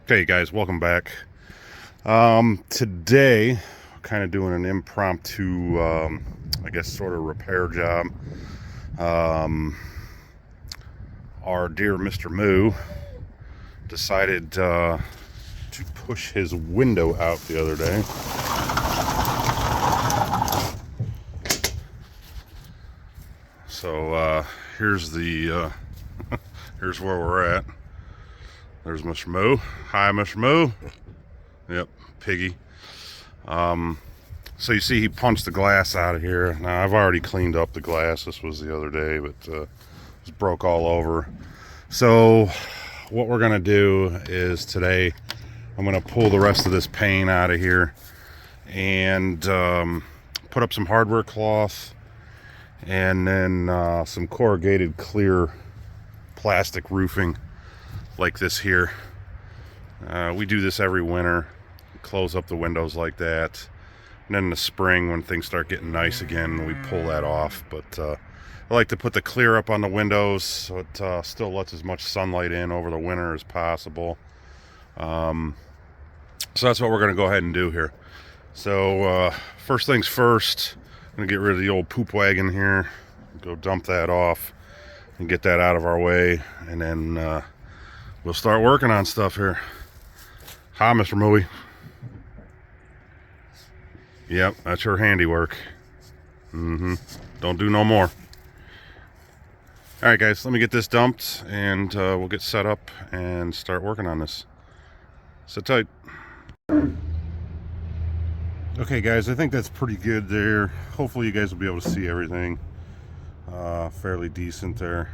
Okay, guys, welcome back. Today, kind of doing an impromptu, I guess, sort of repair job. Um, our dear Mr. Moo decided to push his window out the other day. So here's the here's where we're at. There's Mr. Moo. Hi, Mr. Moo. Yep, Piggy. So you see he punched the glass out of here. Now I've already cleaned up the glass. This was the other day, but it just broke all over. So what we're gonna do is today I'm gonna pull the rest of this pane out of here and put up some hardware cloth and then some corrugated clear plastic roofing like this here. We do this every winter, close up the windows like that, and then in the spring when things start getting nice again we pull that off. But I like to put the clear up on the windows so it still lets as much sunlight in over the winter as possible. So that's what we're going to go ahead and do here. So first things first, I'm going to get rid of the old poop wagon here, go dump that off and get that out of our way, and then we'll start working on stuff here. Hi, Mr. Mooey. Yep, that's her handiwork. Don't do no more. Alright guys, let me get this dumped and we'll get set up and start working on this. Sit tight. Okay guys, I think that's pretty good there. Hopefully you guys will be able to see everything fairly decent there.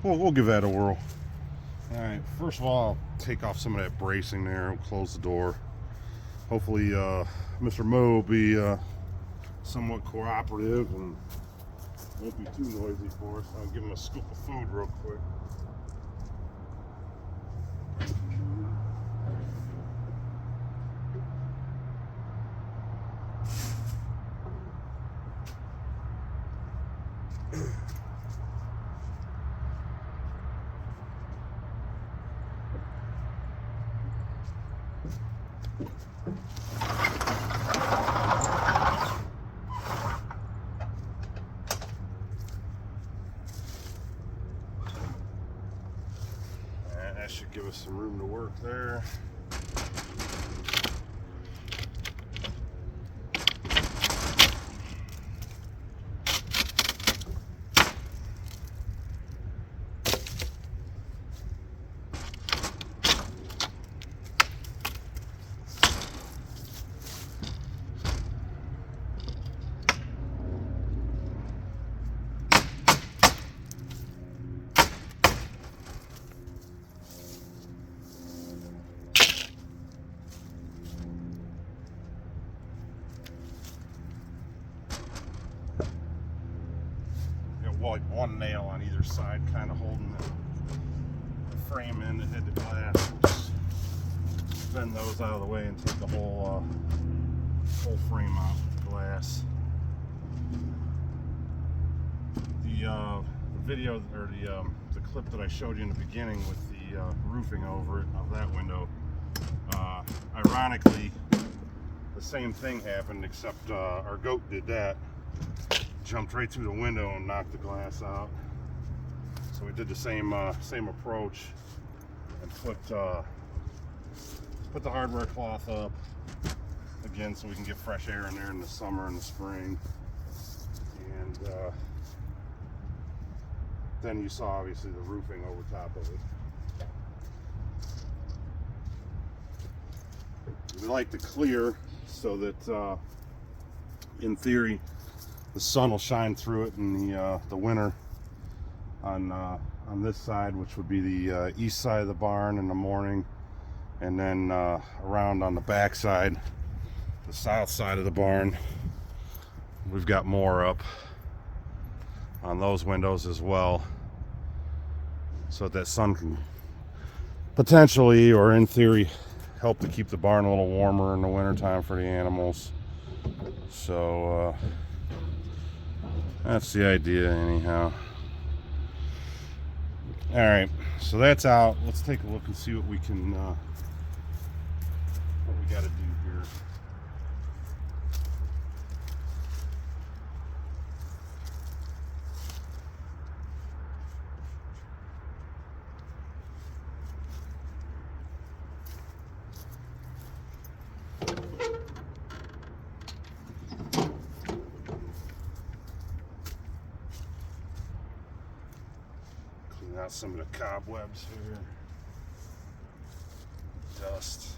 We'll give that a whirl. Alright, first of all, I'll take off some of that bracing there. We'll close the door. Hopefully Mr. Mo will be somewhat cooperative and won't be too noisy for us. I'll give him a scoop of food real quick. That should give us some room to work there. Like one nail on either side, kind of holding the frame in to hit the glass. We'll just bend those out of the way and take the whole frame out of the glass. The video, or the clip that I showed you in the beginning with the roofing over it of that window, ironically the same thing happened, except our goat did that. Jumped right through the window and knocked the glass out. So we did the same approach and put the hardware cloth up again so we can get fresh air in there in the summer and the spring. And then you saw obviously the roofing over top of it. We like to clear so that in theory the sun will shine through it in the winter on this side, which would be the east side of the barn in the morning, and then around on the back side, the south side of the barn, we've got more up on those windows as well, so that sun can potentially, or in theory, help to keep the barn a little warmer in the wintertime for the animals. So that's the idea anyhow. All right, so that's out. Let's take a look and see what we can, what we got to do here. Clean out some of the cobwebs here. Dust.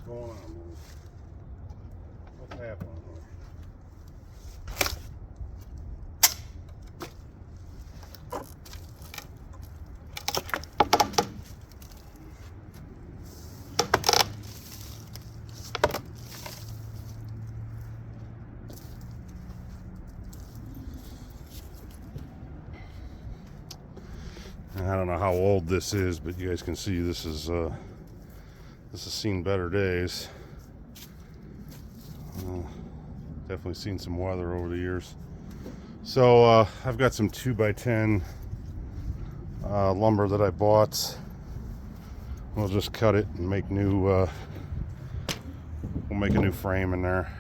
Going on, man? What's happening here? I don't know how old this is, but you guys can see this has seen better days. Definitely seen some weather over the years. So I've got some 2x10 lumber that I bought. We'll just cut it and make new. We'll make a new frame in there.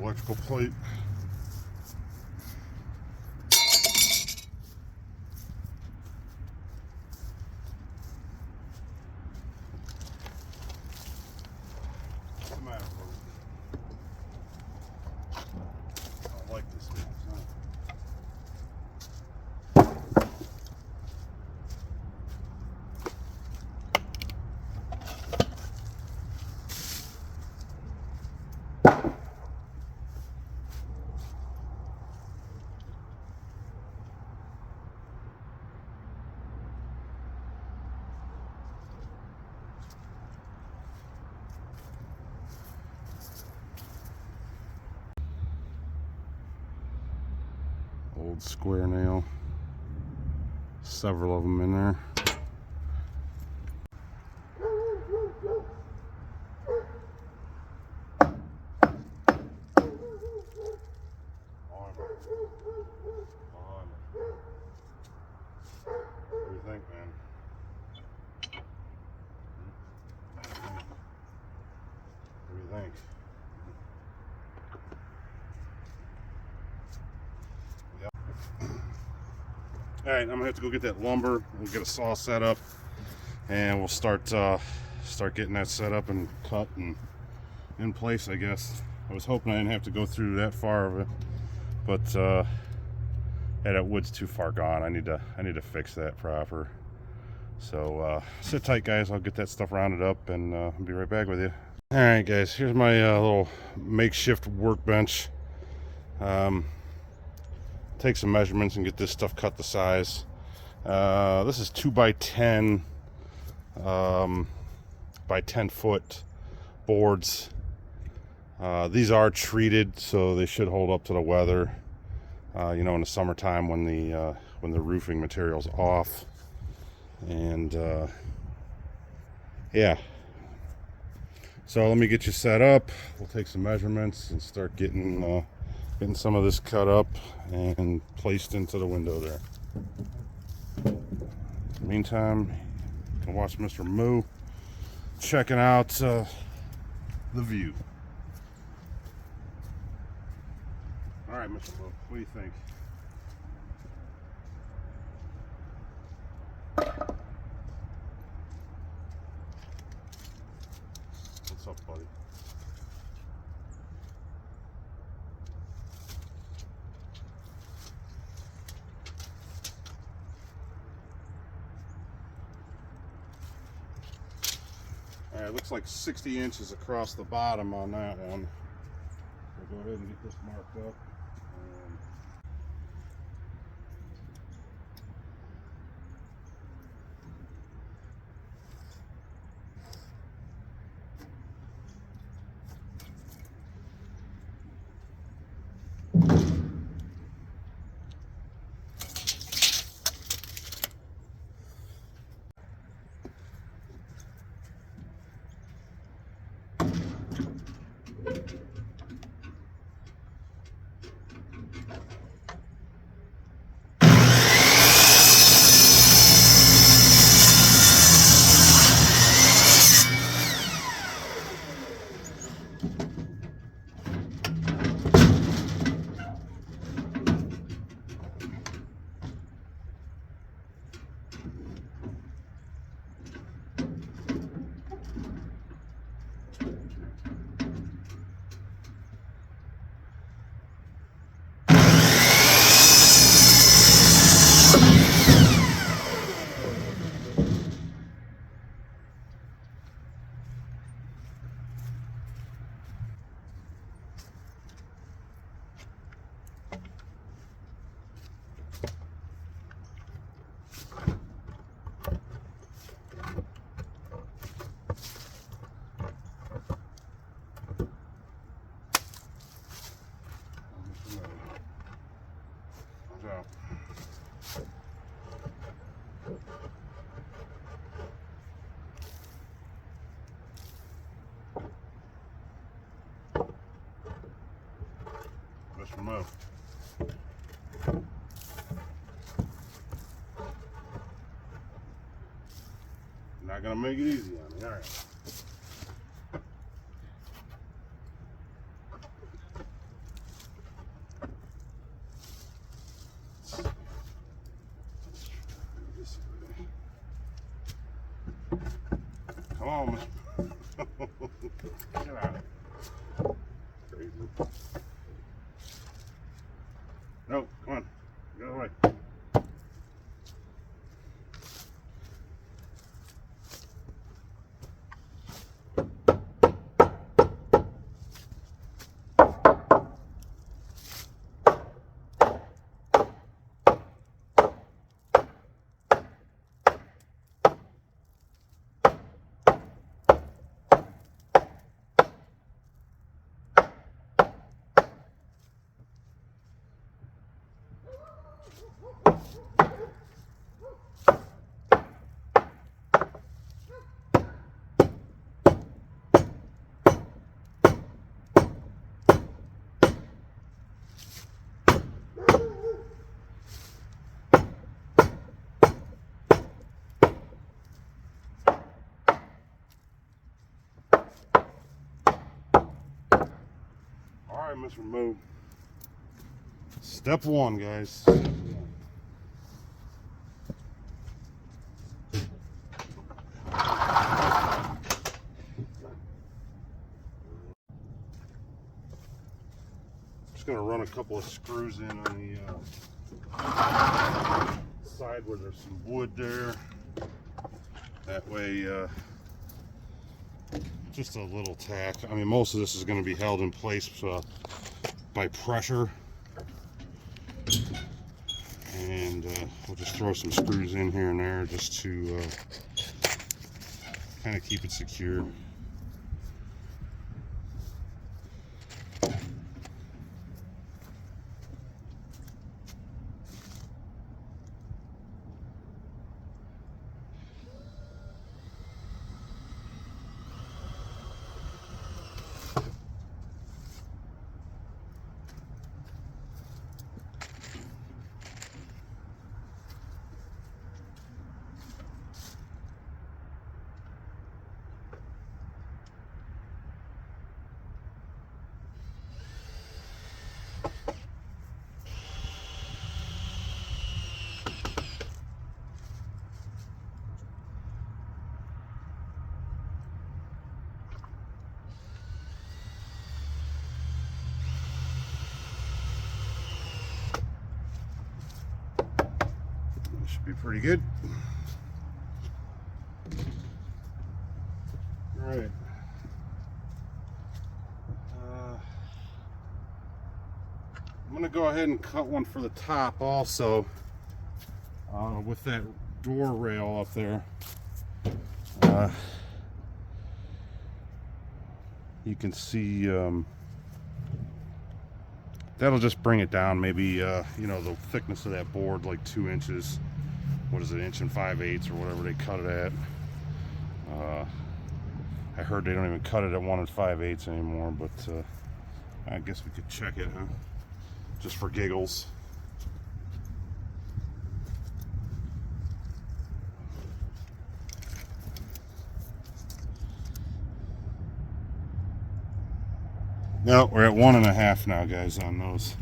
Electrical plate. Old square nail. Several of them in there. What do you think, man? What do you think? Yep. All right, I'm gonna have to go get that lumber. We'll get a saw set up, and we'll start getting that set up and cut and in place, I guess. I was hoping I didn't have to go through that far of it, but yeah, that wood's too far gone. I need to fix that proper. So sit tight, guys. I'll get that stuff rounded up, and I'll be right back with you. All right, guys. Here's my little makeshift workbench. Take some measurements and get this stuff cut to size. This is 2x10 by 10 foot boards. These are treated, so they should hold up to the weather. You know, in the summertime when the roofing material's off. And yeah. So let me get you set up. We'll take some measurements and start getting some of this cut up and placed into the window there. In the meantime, you can watch Mr. Moo checking out the view. All right, Mr. Moo, what do you think? What's up, buddy? All right, looks like 60 inches across the bottom on that one. So go ahead and get this marked up. Mr. Mo. Not gonna make it easy on me. All right. Come on, Mr. Get out of here. Crazy. No, come on. Get away. Mr. Moo. Step one, guys. Just gonna run a couple of screws in on the side where there's some wood there. That way, just a little tack. I mean, most of this is going to be held in place by pressure. And we'll just throw some screws in here and there just to kind of keep it secure. Should be pretty good. All right. I'm gonna go ahead and cut one for the top also, with that door rail up there. You can see that'll just bring it down maybe, you know, the thickness of that board, like 2 inches. What is it, 1 5/8 or whatever they cut it at. I heard they don't even cut it at 1 5/8 anymore, but I guess we could check it, huh? Just for giggles. No, we're at 1.5 now, guys, on those.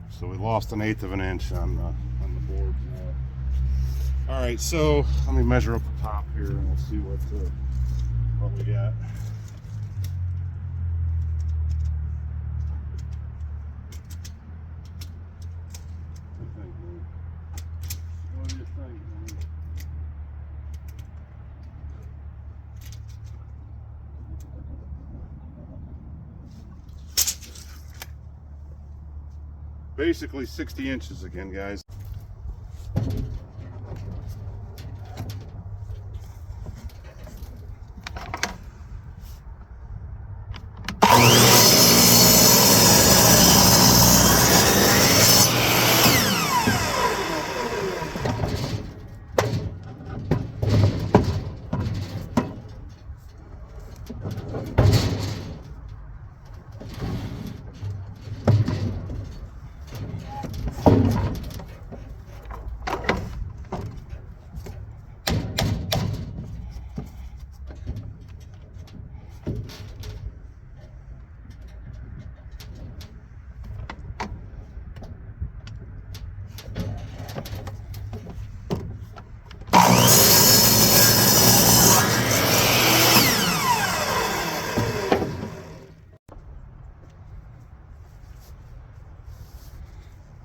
So we lost 1/8 of an inch on the board. All right, so let me measure up the top here, and we'll see what we got. What do you think, man? Basically 60 inches again, guys.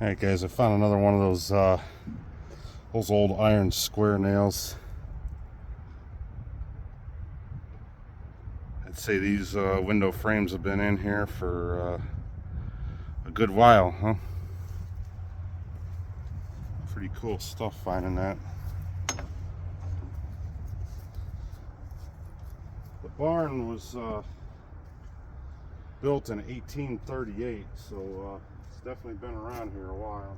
Alright guys, I found another one of those old iron square nails. I'd say these window frames have been in here for a good while, huh? Pretty cool stuff finding that. The barn was built in 1838, so it's definitely been around here a while.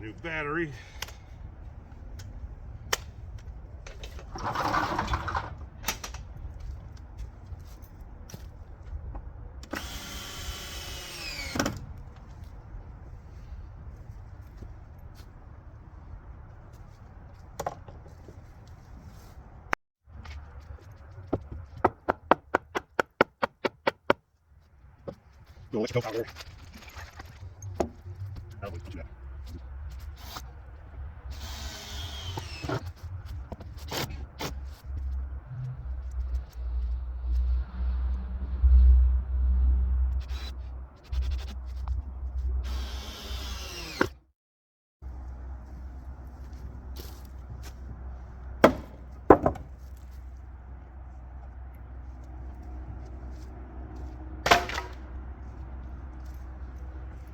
new battery. Go, let's go out there.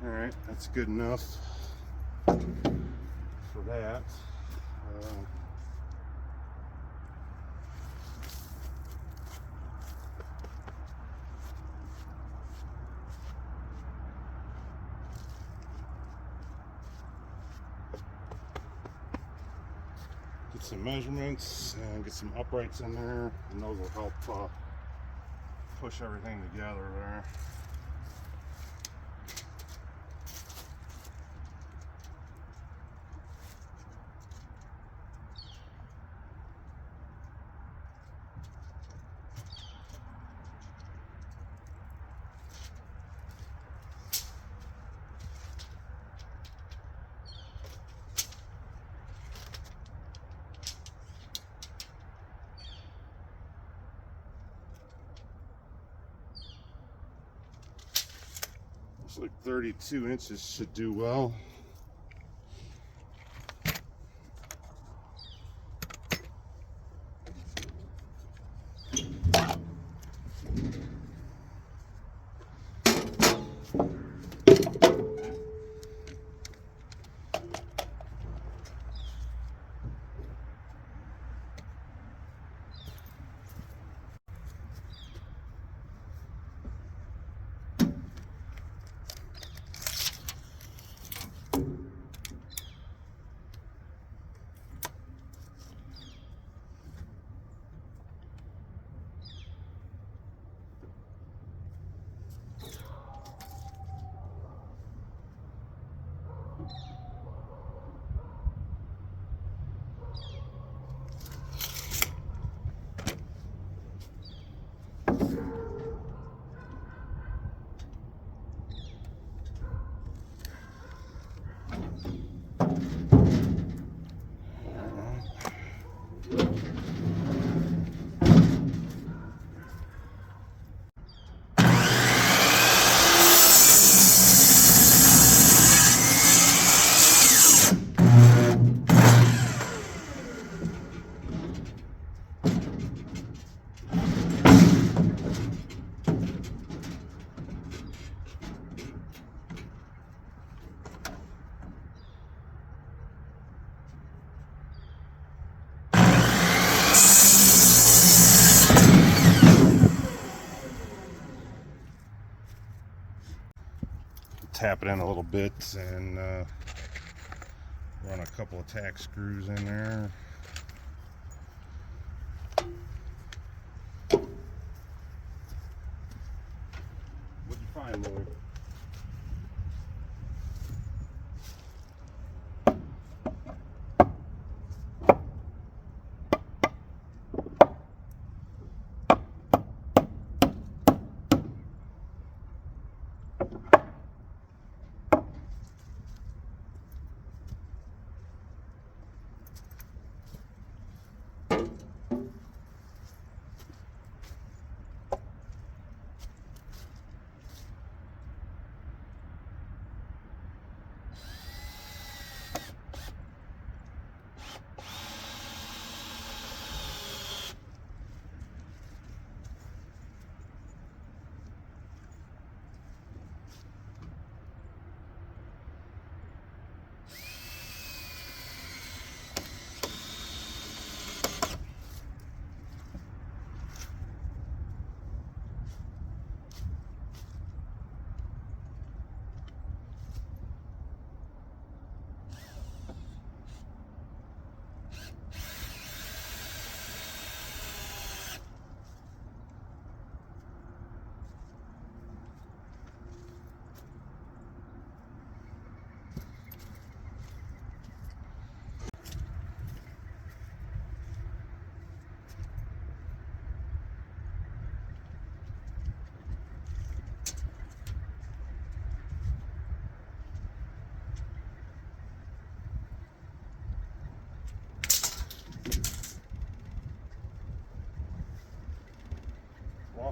Alright, that's good enough for that. Get some measurements and get some uprights in there, and those will help push everything together there. Looks like 32 inches should do well. Tap it in a little bit and run a couple of tack screws in there. What'd you find, Lloyd?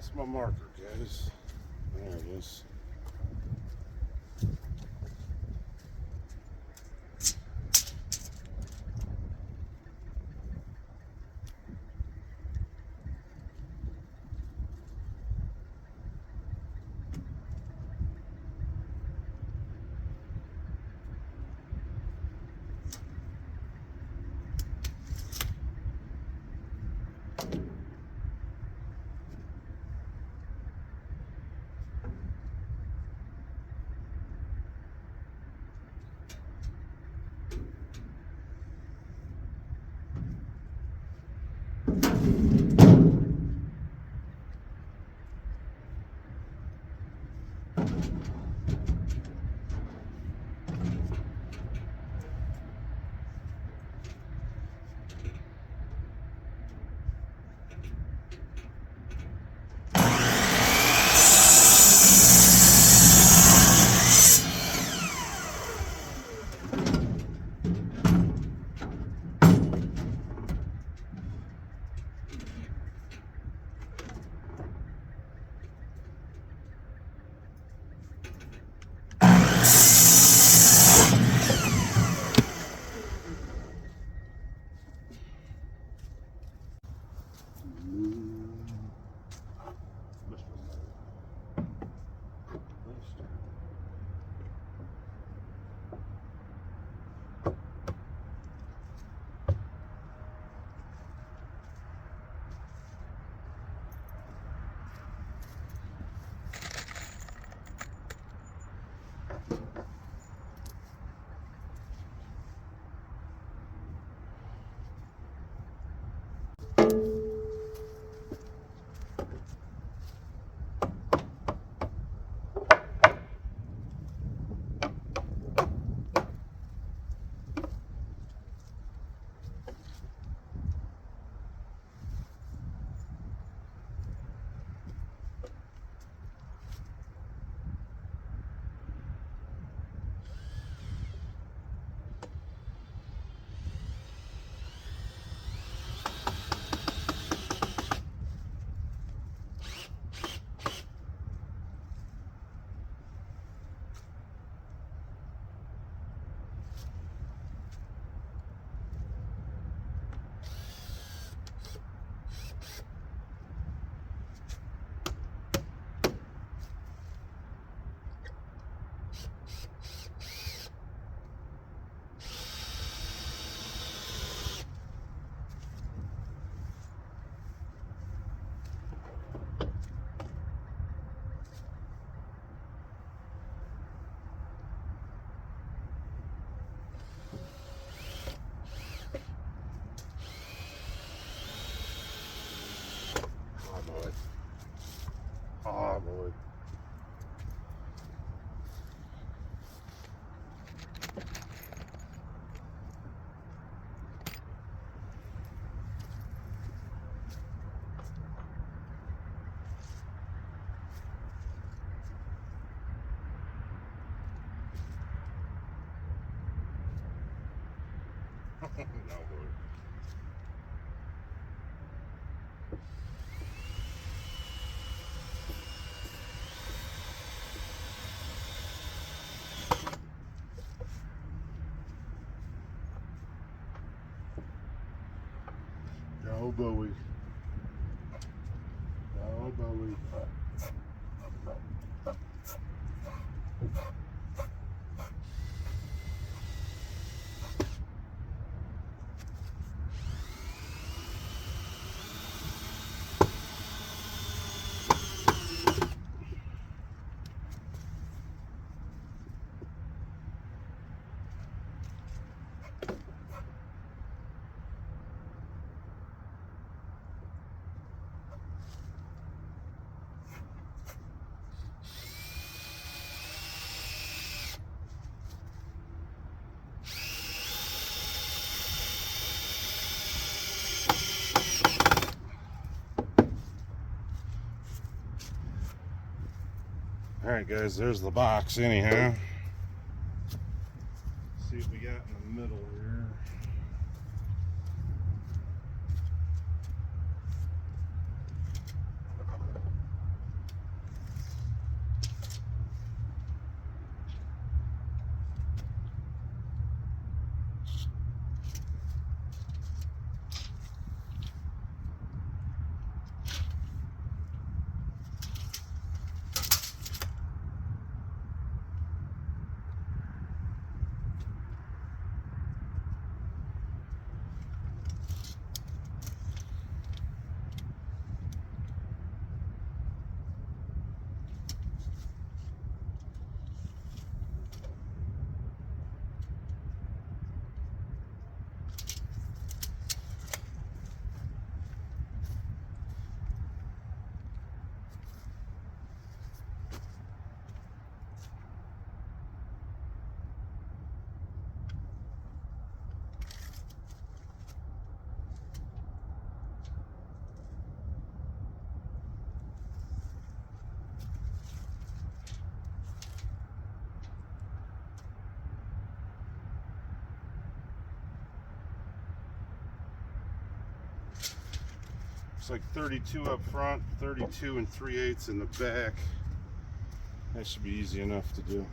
lost my marker, guys. There it is. Oh, boy. No, boy. No, Bowie. No, Bowie. Alright guys, there's the box anyhow. Let's see what we got in the middle here. Looks like 32 up front, 32 and 3/8 in the back. That should be easy enough to do.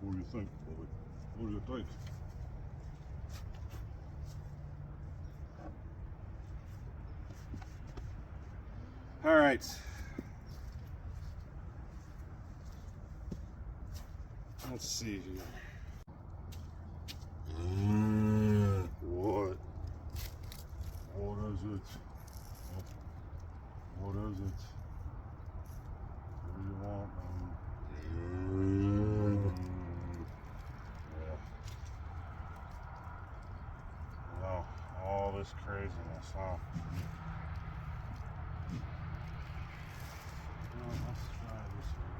What do you think, Bobby? What do you think? All right. Let's see here. What? What is it? What is it? What do you want, man? Wow, all this craziness, huh? Well, let's try this one.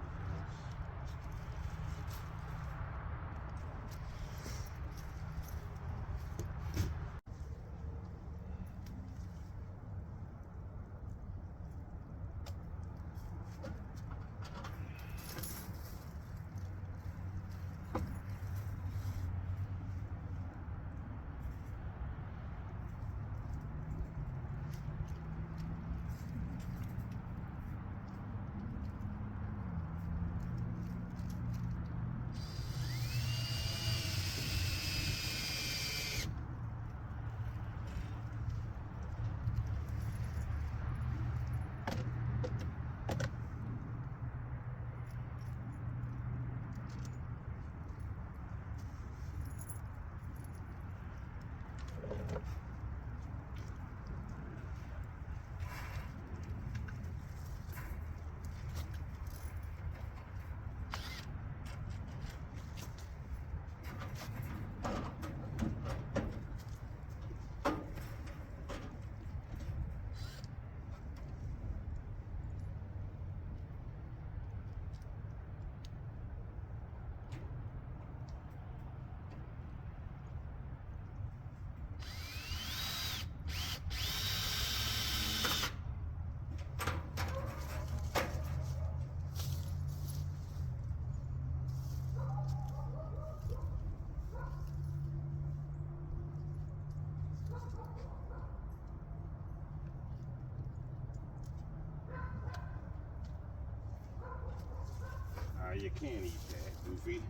You can't eat that, Goofy.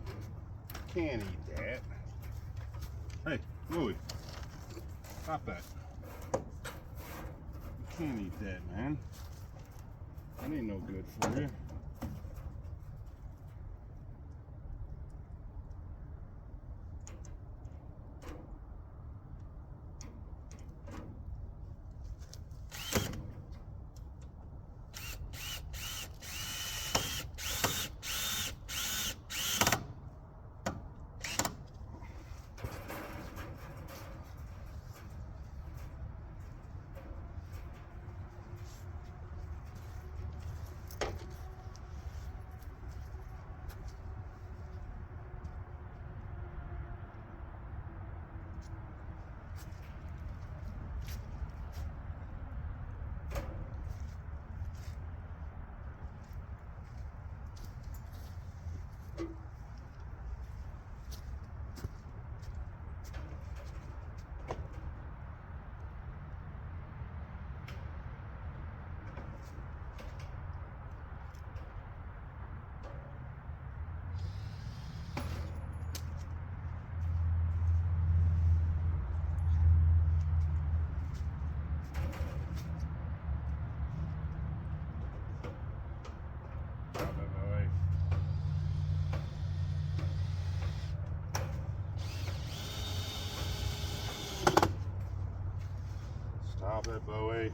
Can't eat that. Hey, Louie. Stop that. You can't eat that, man. That ain't no good for you. Stop it, Bowie.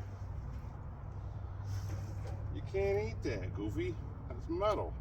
You can't eat that, Goofy. That's metal.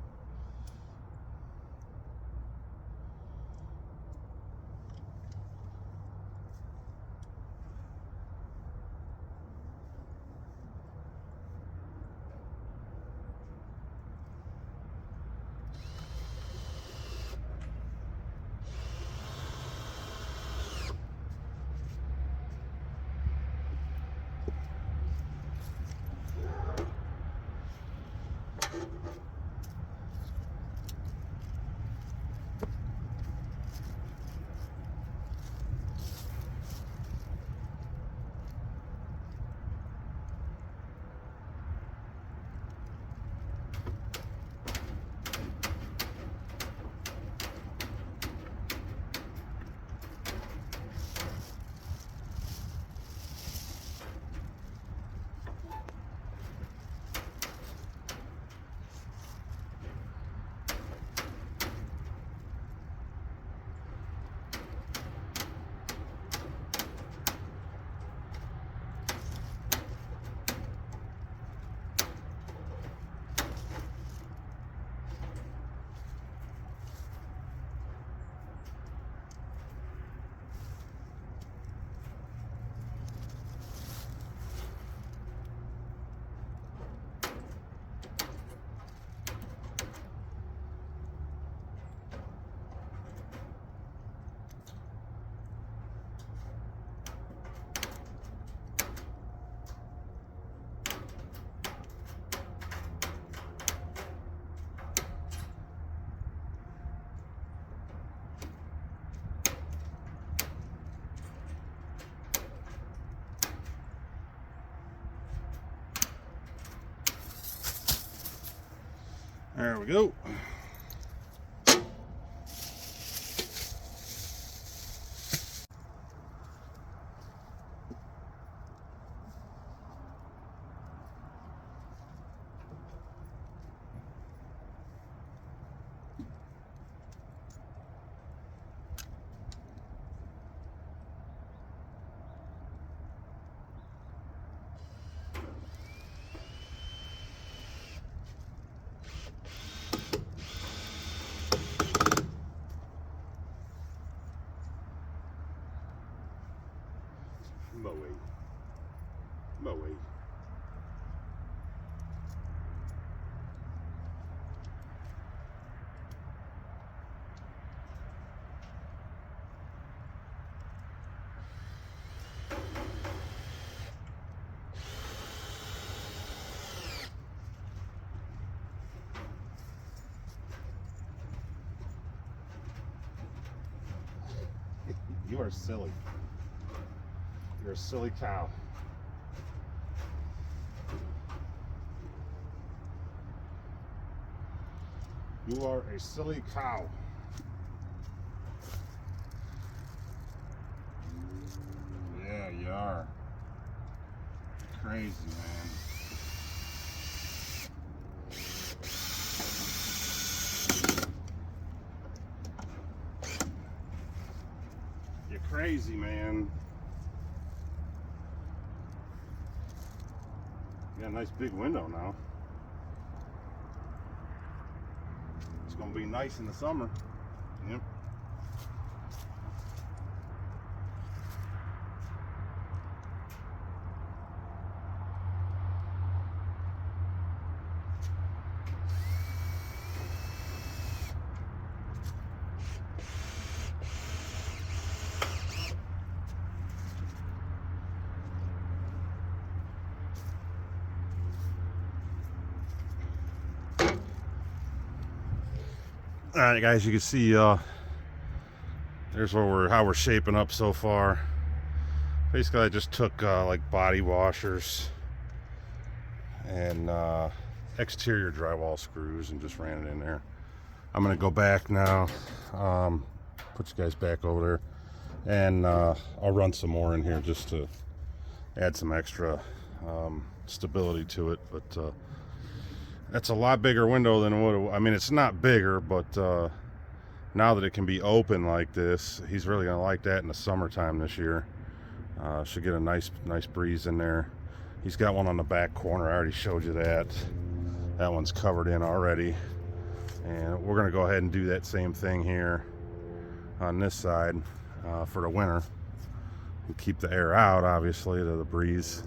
There we go. Bowie. You are silly. You're a silly cow. You are a silly cow. Yeah, you are. Crazy, man. You're crazy, man. You got a nice big window now. It's gonna be nice in the summer. Yep. All right, guys, you can see there's how we're shaping up so far. Basically, I just took like body washers and exterior drywall screws and just ran it in there. I'm gonna go back now, put you guys back over there, and I'll run some more in here just to add some extra stability to it. But that's a lot bigger window than what I mean, it's not bigger, but now that it can be open like this, he's really gonna like that in the summertime this year. Should get a nice breeze in there. He's got one on the back corner. I already showed you that. That one's covered in already, and we're gonna go ahead and do that same thing here on this side for the winter. We keep the air out, obviously, to the breeze.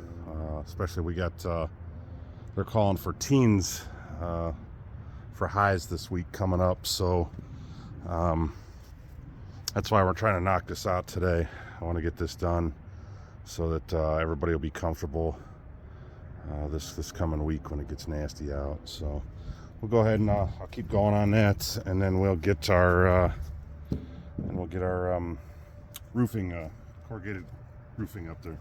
Especially we got they're calling for teens for highs this week coming up, so that's why we're trying to knock this out today. I want to get this done so that everybody will be comfortable this coming week when it gets nasty out. So we'll go ahead and I'll keep going on that, and then we'll get our roofing, corrugated roofing up there.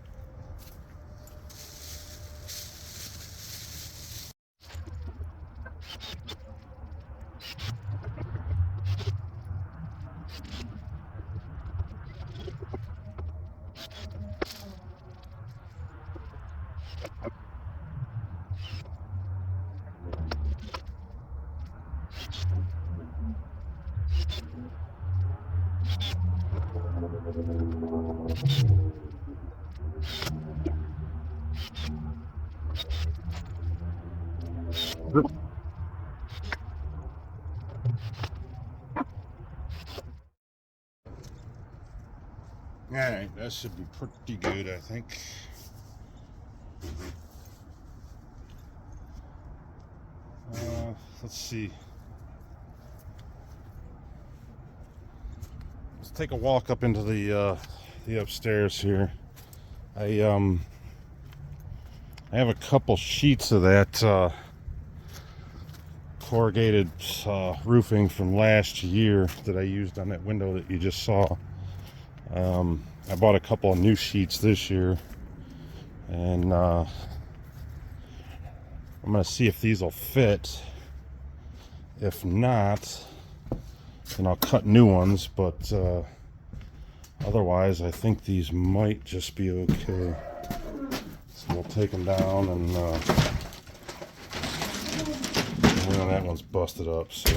Alright, that should be pretty good, I think. Let's see. Let's take a walk up into the upstairs here. I have a couple sheets of that corrugated roofing from last year that I used on that window that you just saw. I bought a couple of new sheets this year, and I'm gonna see if these will fit. If not, then I'll cut new ones, but otherwise I think these might just be okay. So we'll take them down, and well, that one's busted up, so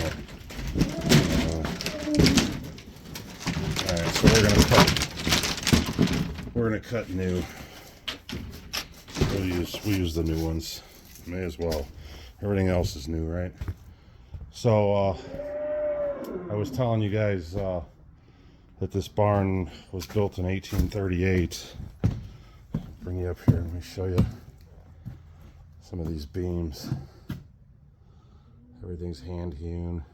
alright, so we're gonna cut new. We'll use the new ones. May as well. Everything else is new, right? So I was telling you guys that this barn was built in 1838. Bring you up here and let me show you some of these beams. Everything's hand hewn.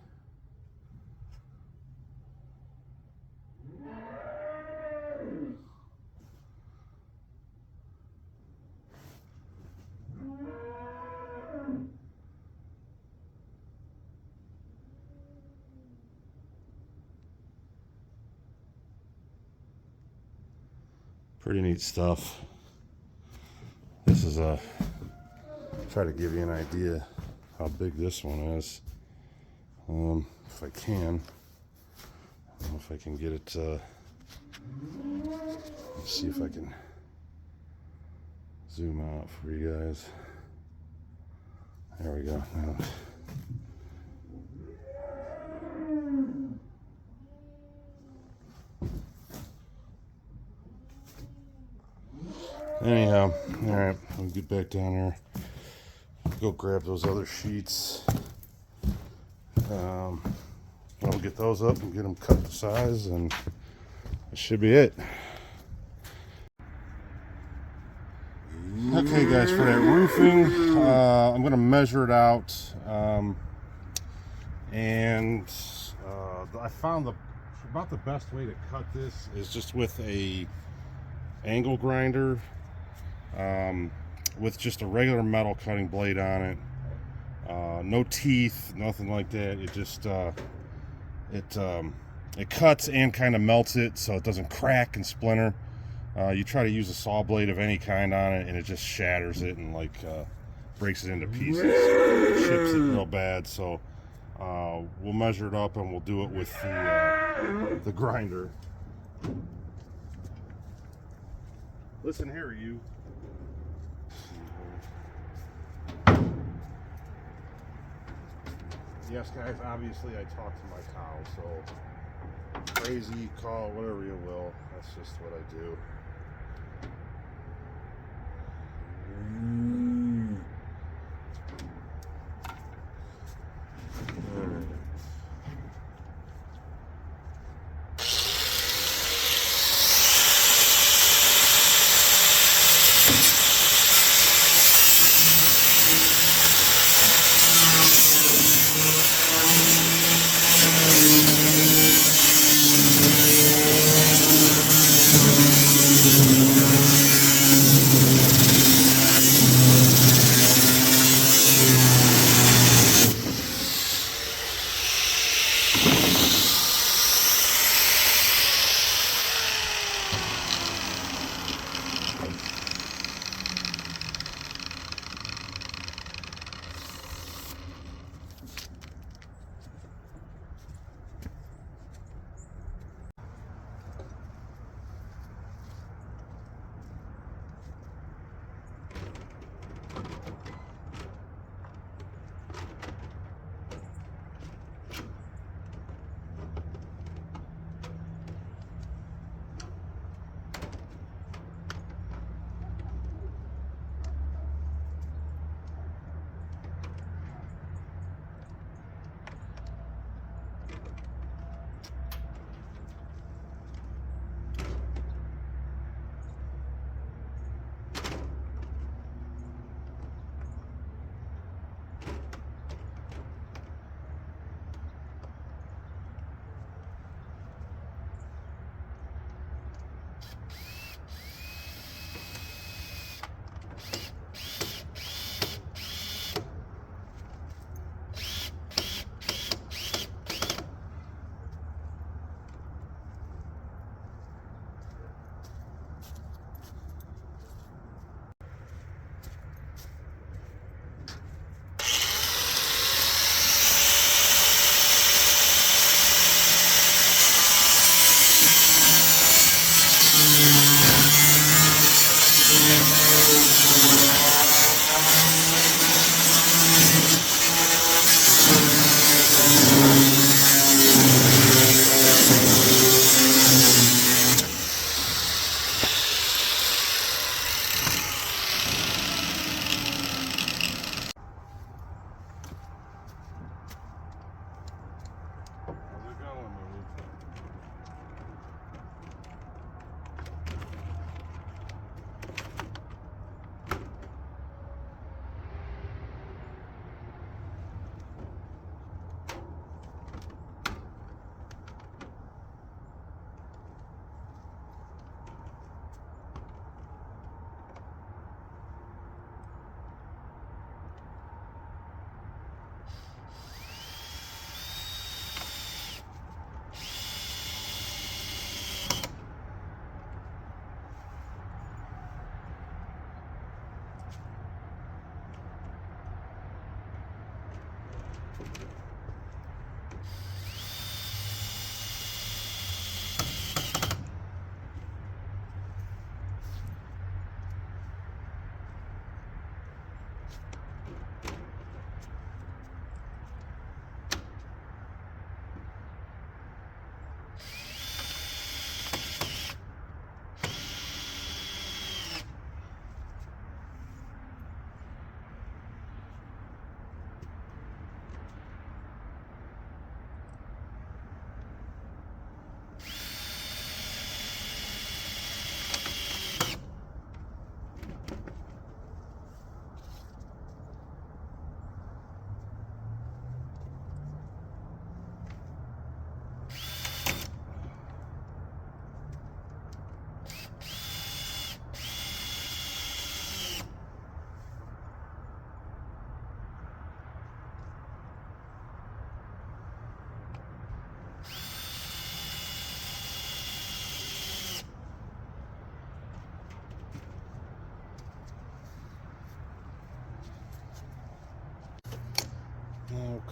Pretty neat stuff. This is try to give you an idea how big this one is. if I can. I don't know if I can get it. Let's see if I can zoom out for you guys. There we go. Now, anyhow, all right, I'll get back down there. Go grab those other sheets. I'll get those up and get them cut to size, and that should be it. Okay, guys, for that roofing, I'm going to measure it out, and I found about the best way to cut this is just with a angle grinder, with just a regular metal cutting blade on it. No teeth, nothing like that. It just it cuts and kind of melts it so it doesn't crack and splinter. You try to use a saw blade of any kind on it, and it just shatters it and like breaks it into pieces, chips it real bad. So we'll measure it up and we'll do it with the grinder. Listen here, you. Yes, guys, obviously I talk to my cow, so crazy, call it whatever you will. That's just what I do.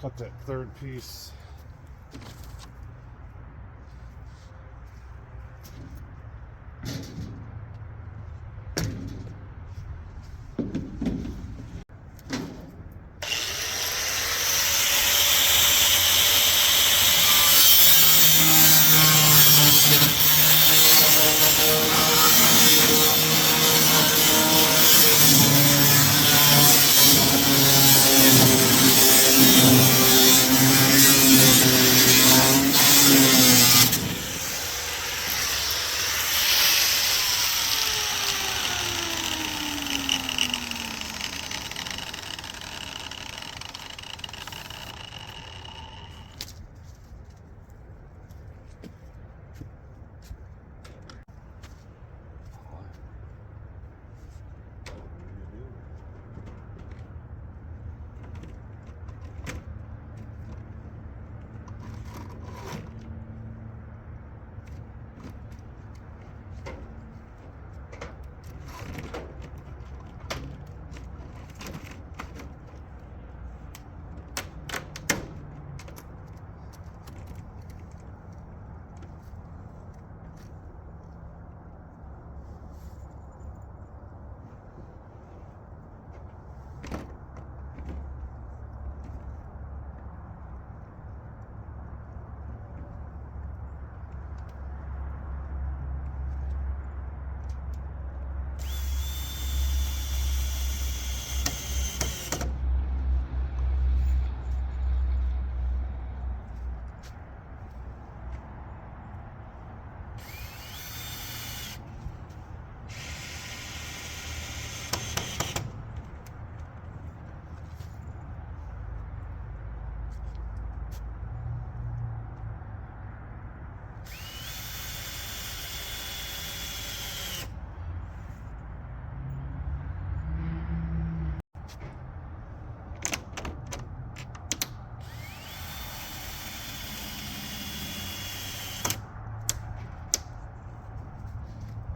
cut that third piece.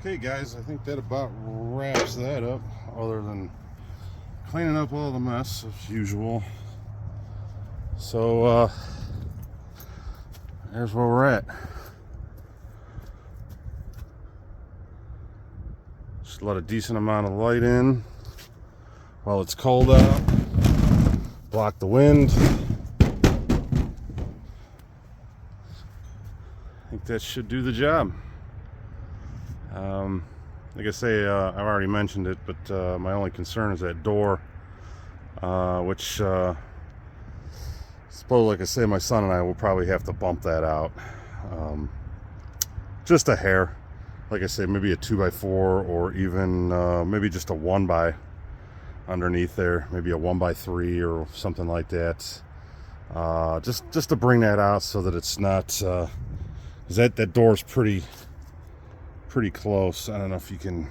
Okay guys, I think that about wraps that up, other than cleaning up all the mess as usual. So there's where we're at. Just let a decent amount of light in while it's cold out. Block the wind. I think that should do the job. Like I say, I've already mentioned it, but my only concern is that door, which suppose, like I say, my son and I will probably have to bump that out. Just a hair. Like I say, maybe a 2x4 or even maybe just a 1x underneath there, maybe a 1x3 or something like that. Just to bring that out so that it's not, 'cause that door's pretty close. I don't know if you can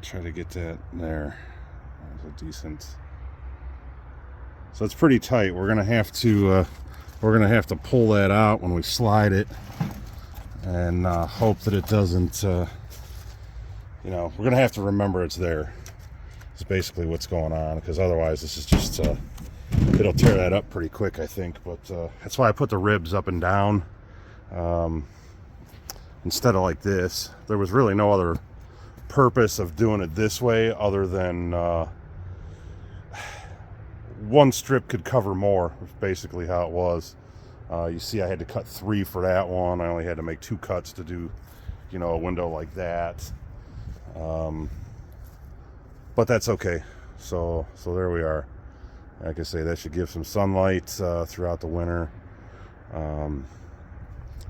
try to get that there. That's a decent. So it's pretty tight. We're gonna have to pull that out when we slide it, and hope that it doesn't. You know, we're gonna have to remember it's there. It's basically what's going on, because otherwise this is just it'll tear that up pretty quick, I think. But that's why I put the ribs up and down. Instead of like this. There was really no other purpose of doing it this way other than one strip could cover more, basically how it was. You see I had to cut 3 for that one. I only had to make 2 cuts to do, you know, a window like that. But that's okay. So there we are. Like I say, that should give some sunlight throughout the winter.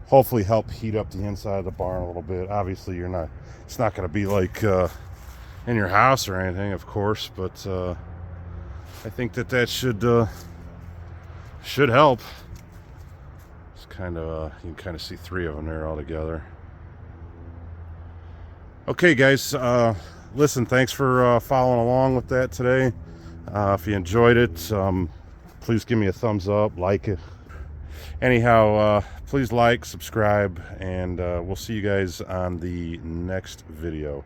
Hopefully help heat up the inside of the barn a little bit. Obviously it's not going to be like in your house or anything, of course, but I think that should help. It's kind of you can kind of see 3 of them there all together. Okay guys, listen, thanks for following along with that today. If you enjoyed it, please give me a thumbs up, like it. Anyhow, please like, subscribe, and we'll see you guys on the next video.